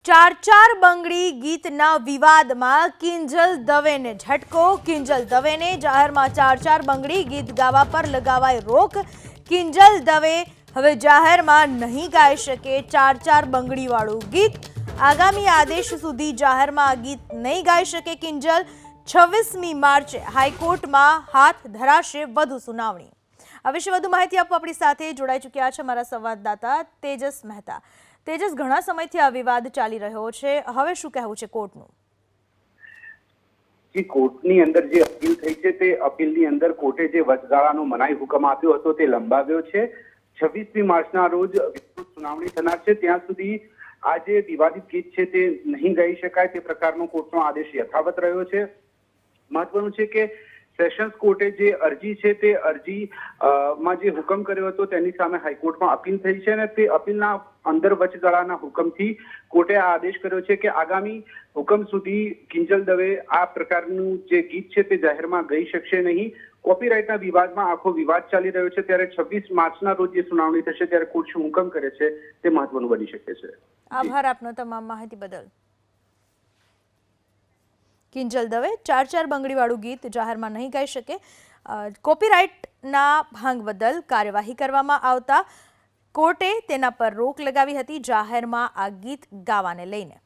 ચાર બંગડી ગીતના વિવાદમાં કિંજલ દવેને ઝટકો। કિંજલ દવેને જાહેરમાં ચાર બંગડી ગીત ગાવા પર લગાવાઈ રોક। કિંજલ દવે હવે જાહેરમાં નહીં ગાઈ શકે ચાર બંગડીવાળું ગીત। આગામી આદેશ સુધી જાહેરમાં આ ગીત નહીં ગાઈ શકે કિંજલ। 26મી માર્ચે હાઈકોર્ટમાં હાથ ધરાશે વધુ સુનાવણી। આ વિશે વધુ માહિતી આપવા આપણી સાથે જોડાઈ ચૂક્યા છે અમારા સંવાદદાતા તેજસ મહેતા। તેજસ, ઘણા સમયથી આ વિવાદ ચાલી રહ્યો છે, હવે શું કહેવું છે કોર્ટનું? કોર્ટની અંદર જે અપીલ થઈ છે તે અપીલની અંદર કોર્ટે જે વચગાળાનો મનાઈ હુકમ આપ્યો હતો તે લંબાવ્યો છે। 26મી માર્ચના રોજ વિસ્તૃત સુનાવણી થનાર છે। ત્યાં સુધી આ જે વિવાદિત ગીત છે તે નહીં ગાઈ શકાય તે પ્રકારનો કોર્ટનો આદેશ યથાવત રહ્યો છે। મહત્વનું છે કે સેશન્સ કોર્ટે જે અરજી છે તે અરજીમાં જે હુકમ કર્યો હતો તેની સામે હાઈકોર્ટમાં અપીલ થઈ છે અને તે અપીલના અંદર વચગાળાના હુકમથી કોર્ટે આ આદેશ કર્યો છે કે આગામી હુકમ સુધી કિંજલ દવે આ પ્રકારનું જે ગીત છે તે જાહેરમાં ગઈ શકશે નહીં। કોપીરાઇટના વિવાદમાં આખો વિવાદ ચાલી રહ્યો છે ત્યારે 26 માર્ચના રોજ જે સુનાવણી થશે ત્યારે કોર્ટ શું હુકમ કરે છે તે મહત્વનું બની શકે છે। આભાર આપનો તમામ માહિતી બદલ। કિંજલ દવે ચાર બંગડીવાળું ગીત જાહેરમાં નહીં ગાઈ શકે। કોપીરાઇટના ભંગ બદલ કાર્યવાહી કરવામાં આવતા કોર્ટે તેના પર રોક લગાવી હતી જાહેરમાં આ ગીત ગાવાને લઈને।